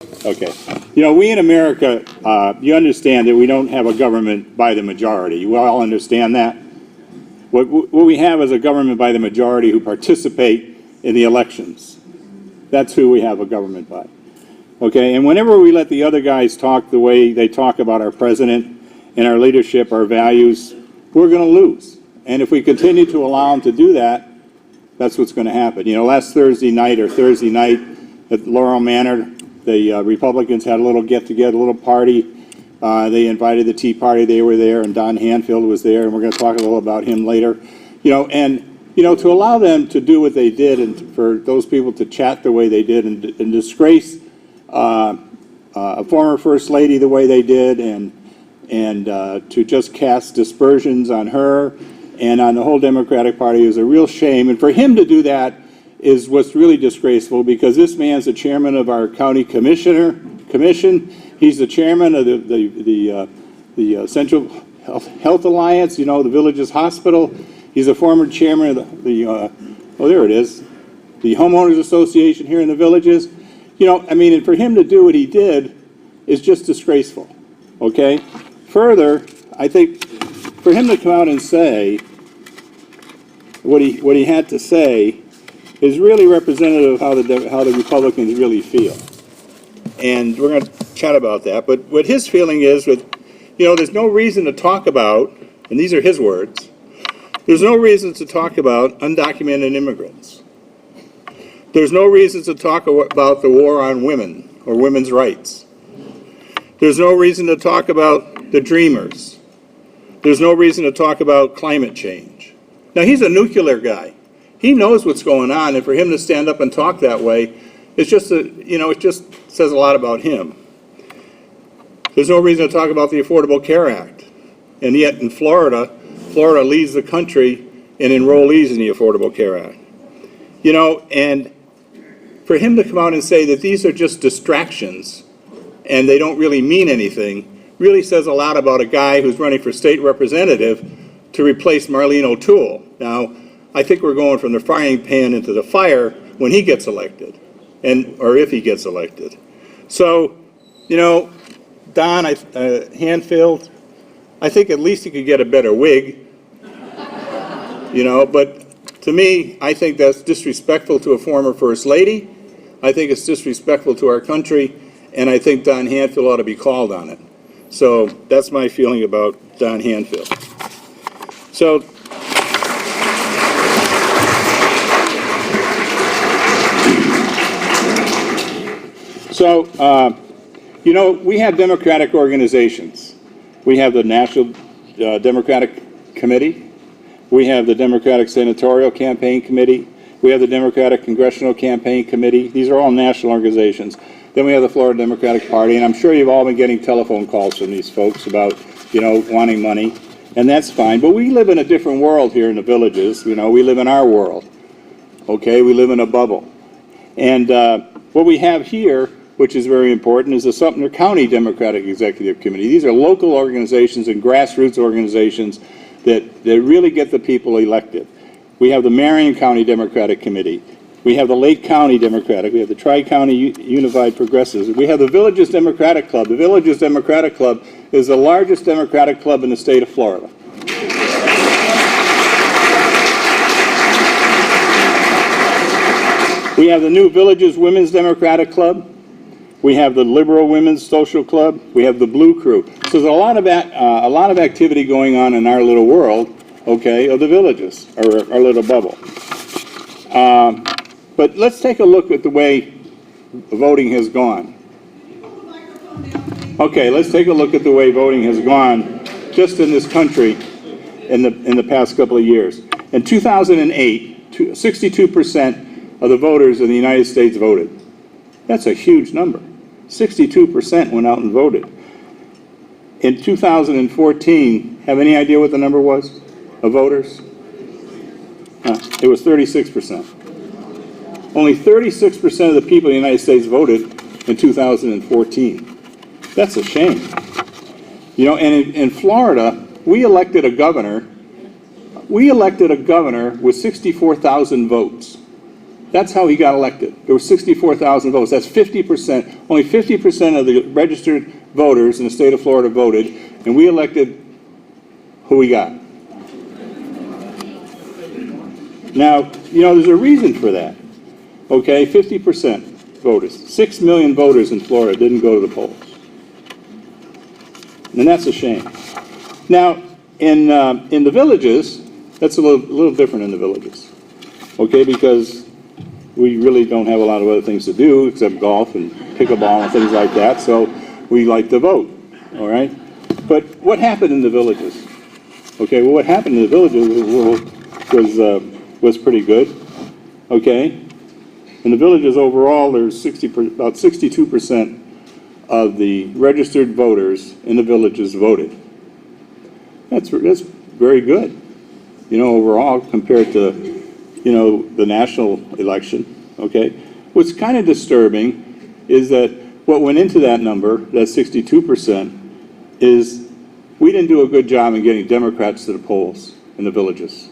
Okay. You know, we in America, you understand that we don't have a government by the majority. You all understand that? What we have is a government by the majority who participate in the elections. That's who we have a government by. Okay, and whenever we let the other guys talk the way they talk about our president and our leadership, our values, we're going to lose. And if we continue to allow them to do that, that's what's going to happen. You know, last Thursday night at Laurel Manor, the Republicans had a little get-together, a little party. They invited the Tea Party. They were there, and Don Hanfield was there, and we're going to talk a little about him later. You know, and, you know, to allow them to do what they did and for those people to chat the way they did and disgrace a former First Lady the way they did and to just cast dispersions on her and on the whole Democratic Party is a real shame. And for him to do that is what's really disgraceful, because this man's the chairman of our county commission. He's the chairman of the Central Health Alliance, you know, the Villages Hospital. He's a former chairman of the Homeowners Association here in the Villages. You know, I mean, and for him to do what he did is just disgraceful, okay? Further, I think for him to come out and say what he had to say is really representative of how the Republicans really feel. And we're going to chat about that. But what his feeling is, you know, there's no reason to talk about, and these are his words, there's no reason to talk about undocumented immigrants. There's no reason to talk about the war on women or women's rights. There's no reason to talk about the dreamers. There's no reason to talk about climate change. Now, he's a nuclear guy. He knows what's going on, and for him to stand up and talk that way, it's just it just says a lot about him. There's no reason to talk about the Affordable Care Act. And yet in Florida leads the country in enrollees in the Affordable Care Act. You know, and for him to come out and say that these are just distractions and they don't really mean anything really says a lot about a guy who's running for state representative to replace Marlene O'Toole. Now, I think we're going from the frying pan into the fire when he gets elected, or if he gets elected. So, you know, Don Hanfield, I think at least he could get a better wig, you know, but to me, I think that's disrespectful to a former First Lady. I think it's disrespectful to our country, and I think Don Hanfield ought to be called on it. So that's my feeling about Don Hanfield. So, you know, we have democratic organizations. We have the National Democratic Committee. We have the Democratic Senatorial Campaign Committee. We have the Democratic Congressional Campaign Committee. These are all national organizations. Then we have the Florida Democratic Party, and I'm sure you've all been getting telephone calls from these folks about, you know, wanting money, and that's fine. But we live in a different world here in the Villages. You know, we live in our world, okay? We live in a bubble. And what we have here, which is very important, is the Sumter County Democratic Executive Committee. These are local organizations and grassroots organizations that really get the people elected. We have the Marion County Democratic Committee. We have the Lake County Democratic. We have the Tri-County Unified Progressives. We have the Villages Democratic Club. The Villages Democratic Club is the largest Democratic club in the state of Florida. We have the new Villages Women's Democratic Club. We have the Liberal Women's Social Club. We have the Blue Crew. So there's a lot of activity going on in our little world, okay, of the villages, or our little bubble. But let's take a look at the way voting has gone. Okay, let's take a look at the way voting has gone just in this country in the past couple of years. In 2008, 62% of the voters in the United States voted. That's a huge number. 62% went out and voted. In 2014, have any idea what the number was of voters? It was 36%. Only 36% of the people in the United States voted in 2014. That's a shame. You know, and in Florida, we elected a governor with 64,000 votes. That's how he got elected. There were 64,000 votes. That's 50%. Only 50% of the registered voters in the state of Florida voted, and we elected who we got. Now, you know, there's a reason for that. Okay, 50% voters. 6 million voters in Florida didn't go to the polls. And that's a shame. Now, in the villages, that's a little different in the villages. Okay, because we really don't have a lot of other things to do except golf and pickleball and things like that, so we like to vote, all right? But what happened in the villages? Okay, well, what happened in the villages was pretty good, okay? In the villages overall, there's about 62% of the registered voters in the villages voted. That's very good, you know, overall compared to, you know, the national election, okay? What's kind of disturbing is that what went into that number, that 62%, is we didn't do a good job in getting Democrats to the polls in the villages.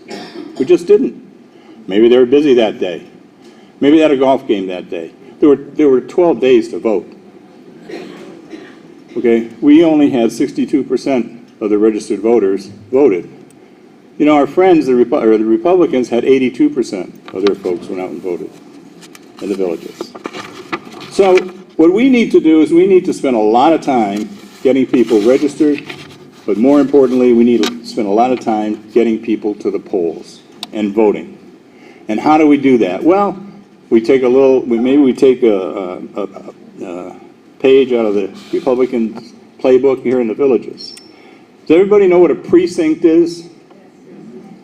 We just didn't. Maybe they were busy that day. Maybe they had a golf game that day. There were 12 days to vote. Okay, we only had 62% of the registered voters voted. You know, our friends, the Republicans, had 82% of their folks went out and voted in the villages. So what we need to do is we need to spend a lot of time getting people registered, but more importantly, we need to spend a lot of time getting people to the polls and voting. And how do we do that? Well, we take maybe we take a page out of the Republican playbook here in the villages. Does everybody know what a precinct is?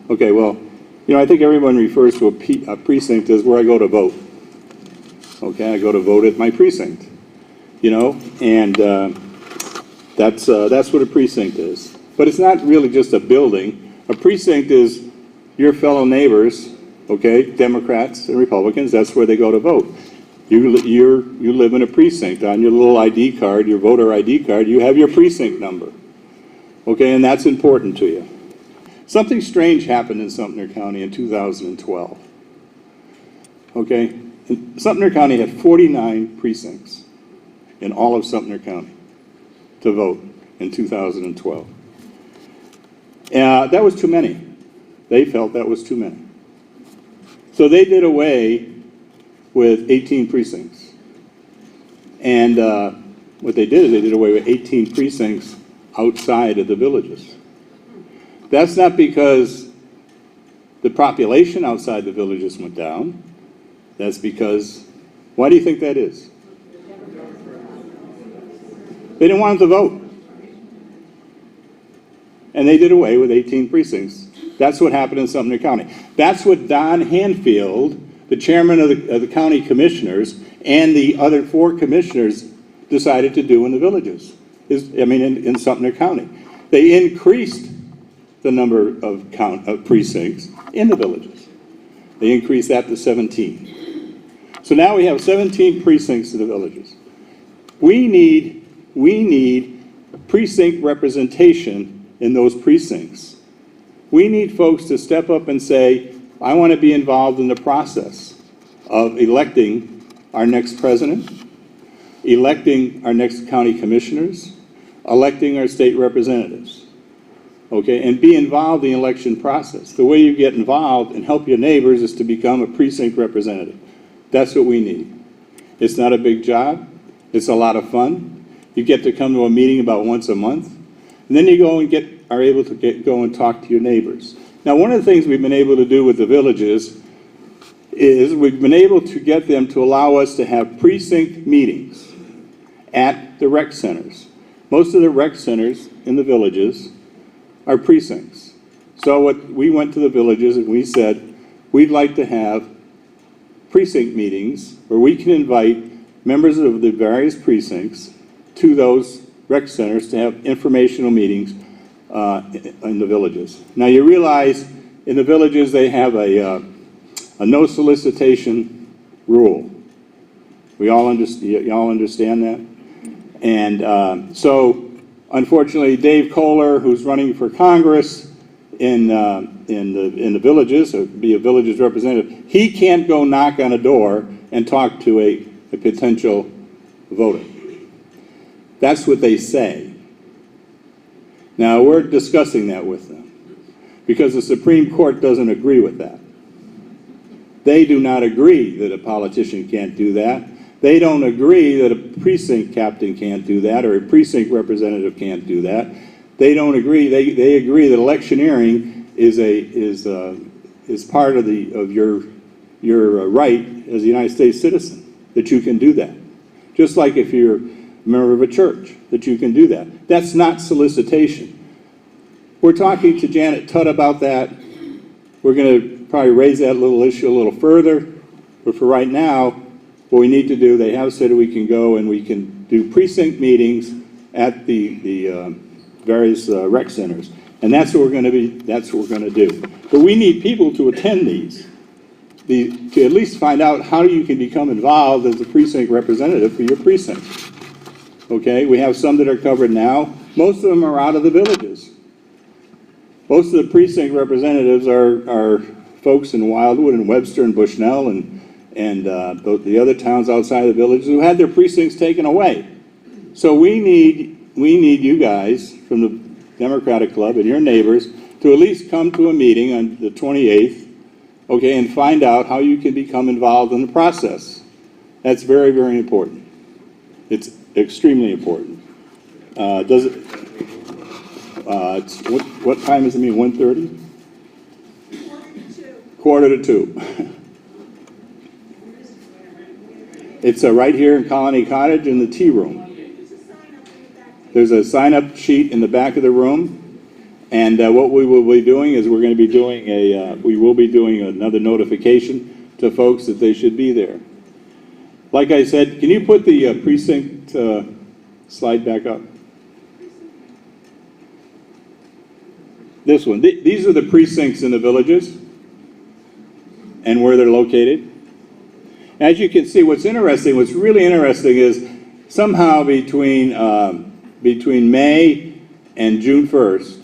Okay, well, you know, I think everyone refers to a precinct as where I go to vote. Okay, I go to vote at my precinct, you know, and that's what a precinct is. But it's not really just a building. A precinct is your fellow neighbors, okay, Democrats and Republicans, that's where they go to vote. You live in a precinct. On your little ID card, your voter ID card, you have your precinct number, okay, and that's important to you. Something strange happened in Sumter County in 2012. Okay, Sumter County had 49 precincts in all of Sumter County to vote in 2012. That was too many. They felt that was too many. So they did away with 18 precincts. And what they did is they did away with 18 precincts outside of the villages. That's not because the population outside the villages went down. That's because, why do you think that is? They didn't want them to vote. And they did away with 18 precincts. That's what happened in Sumter County. That's what Don Hanfield, the chairman of the county commissioners, and the other 4 commissioners decided to do in the villages, in Sumter County. They increased the number of precincts in the villages. They increased that to 17. So now we have 17 precincts in the villages. We need precinct representation in those precincts. We need folks to step up and say, I want to be involved in the process of electing our next president, electing our next county commissioners, electing our state representatives. Okay, and be involved in the election process. The way you get involved and help your neighbors is to become a precinct representative. That's what we need. It's not a big job. It's a lot of fun. You get to come to a meeting about once a month, and then you go and are able to go and talk to your neighbors. Now, one of the things we've been able to do with the villages is we've been able to get them to allow us to have precinct meetings at the rec centers. Most of the rec centers in the villages are precincts. So we went to the villages and we said, we'd like to have precinct meetings where we can invite members of the various precincts to those rec centers to have informational meetings in the villages. Now you realize in the villages they have a no solicitation rule. Y'all understand that? And so unfortunately, Dave Kohler, who's running for Congress, in the villages, or be a village's representative, he can't go knock on a door and talk to a potential voter. That's what they say. Now, we're discussing that with them because the Supreme Court doesn't agree with that. They do not agree that a politician can't do that. They don't agree that a precinct captain can't do that or a precinct representative can't do that. They don't agree. They agree that electioneering is part of your right as a United States citizen, that you can do that. Just like if you're a member of a church, that you can do that. That's not solicitation. We're talking to Janet Tutt about that. We're going to probably raise that little issue a little further, but for right now, what we need to do, they have said we can go and we can do precinct meetings at the various rec centers, and that's what we're going to do. But we need people to attend these, to at least find out how you can become involved as a precinct representative for your precinct. Okay, we have some that are covered now. Most of them are out of the villages. Most of the precinct representatives are folks in Wildwood and Webster and Bushnell and the other towns outside the villages who had their precincts taken away. So we need you guys from the Democratic Club and your neighbors to at least come to a meeting on the 28th, okay, and find out how you can become involved in the process. That's very, very important. It's extremely important. What time does it mean? 1:30? 1:45. It's right here in Colony Cottage in the tea room. There's a sign-up sheet in the back of the room, and what we will be doing is we will be doing another notification to folks that they should be there. Like I said, can you put the precinct slide back up? This one. These are the precincts in the villages and where they're located. As you can see, what's really interesting is somehow between May and June 1st,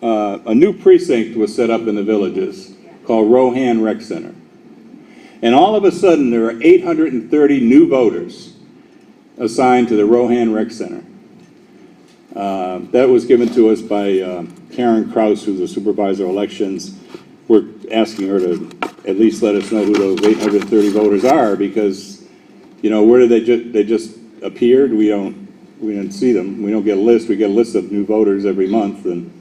a new precinct was set up in the villages called Rohan Rec Center. And all of a sudden, there are 830 new voters assigned to the Rohan Rec Center. That was given to us by Karen Kraus, who's the supervisor of elections. We're asking her to at least let us know who those 830 voters are, because, where did they just appeared? We don't see them. We don't get a list. We get a list of new voters every month, and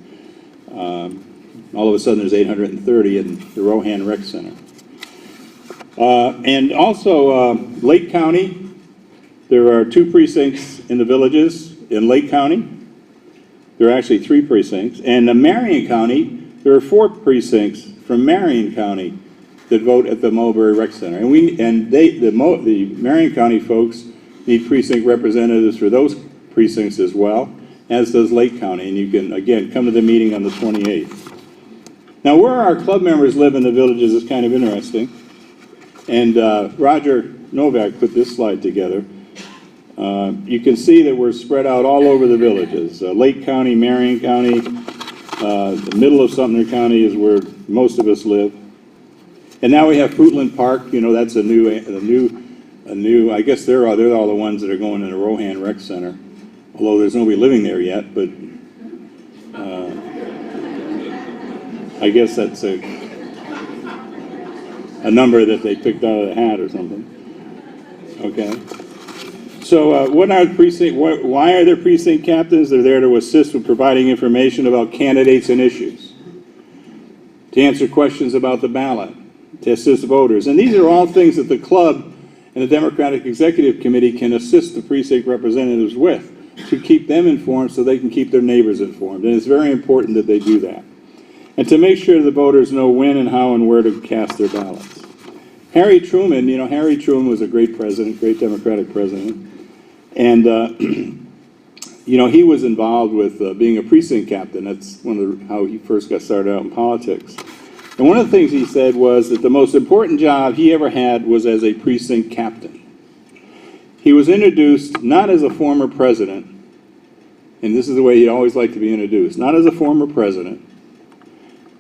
all of a sudden there's 830 in the Rohan Rec Center. And also Lake County, there are 2 precincts in the villages in Lake County. There are actually 3 precincts. And in Marion County, there are 4 precincts from Marion County that vote at the Mulberry Rec Center. And the Marion County folks need precinct representatives for those precincts as well, as does Lake County. And you can, again, come to the meeting on the 28th. Now, where our club members live in the villages is kind of interesting. And Roger Novak put this slide together. You can see that we're spread out all over the villages. Lake County, Marion County, the middle of Sumter County is where most of us live. And now we have Fruitland Park. That's a new. I guess they're all the ones that are going in the Rohan Rec Center. Although there's nobody living there yet, but I guess that's a number that they picked out of the hat or something. Okay. So why are there precinct captains? They're there to assist with providing information about candidates and issues, to answer questions about the ballot, to assist voters. And these are all things that the club and the Democratic Executive Committee can assist the precinct representatives with, to keep them informed so they can keep their neighbors informed. And it's very important that they do that. And to make sure the voters know when and how and where to cast their ballots. Harry Truman, Harry Truman was a great president, great Democratic president. And, he was involved with being a precinct captain. That's how he first got started out in politics. And one of the things he said was that the most important job he ever had was as a precinct captain. He was introduced not as a former president, and this is the way he always liked to be introduced, not as a former president,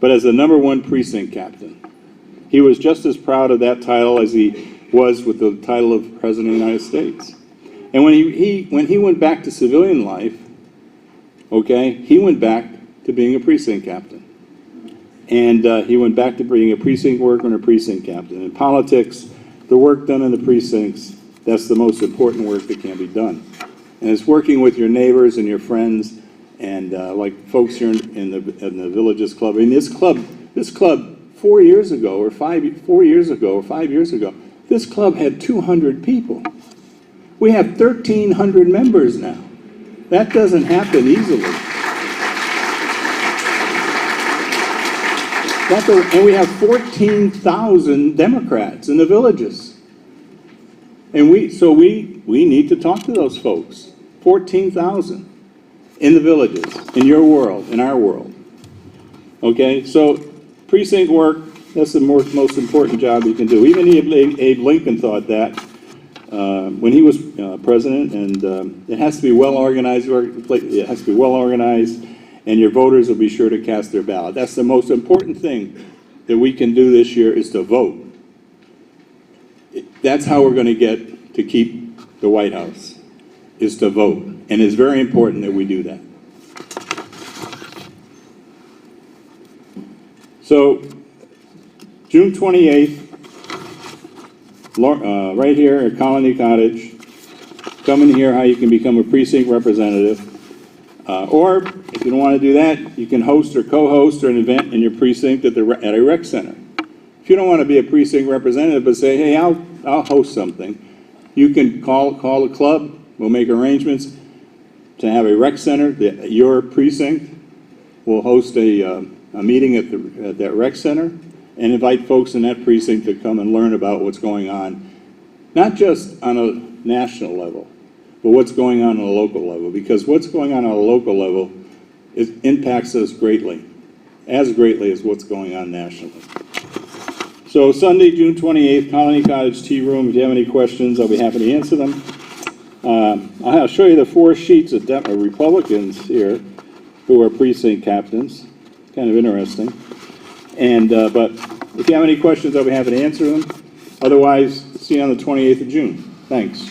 but as the #1 precinct captain. He was just as proud of that title as he was with the title of President of the United States. And when he went back to civilian life, okay, he went back to being a precinct captain. And he went back to being a precinct worker and a precinct captain. In politics, the work done in the precincts, that's the most important work that can be done. And it's working with your neighbors and your friends and like folks here in the Villages Club. I mean, this club 4 years ago or 4 years ago or 5 years ago, this club had 200 people. We have 1,300 members now. That doesn't happen easily. And we have 14,000 Democrats in the Villages. And we need to talk to those folks. 14,000 in the Villages, in your world, in our world. Okay, so precinct work, that's the most important job you can do. Even Abe Lincoln thought that when he was president, and it has to be well organized. It has to be well organized, and your voters will be sure to cast their ballot. That's the most important thing that we can do this year is to vote. That's how we're going to get to keep the White House, is to vote. And it's very important that we do that. So, June 28th, right here at Colony Cottage, come and hear how you can become a precinct representative. Or, if you don't want to do that, you can host or co-host an event in your precinct at a rec center. If you don't want to be a precinct representative, but say, hey, I'll host something, you can call the club. We'll make arrangements to have a rec center. Your precinct will host a meeting at that rec center and invite folks in that precinct to come and learn about what's going on, not just on a national level, but what's going on a local level, because what's going on a local level impacts us greatly, as greatly as what's going on nationally. So Sunday, June 28th, Colony Cottage Tea Room. If you have any questions, I'll be happy to answer them. I'll show you the 4 sheets of Republicans here who are precinct captains. Kind of interesting. And but if you have any questions, I'll be happy to answer them. Otherwise, see you on the 28th of June. Thanks.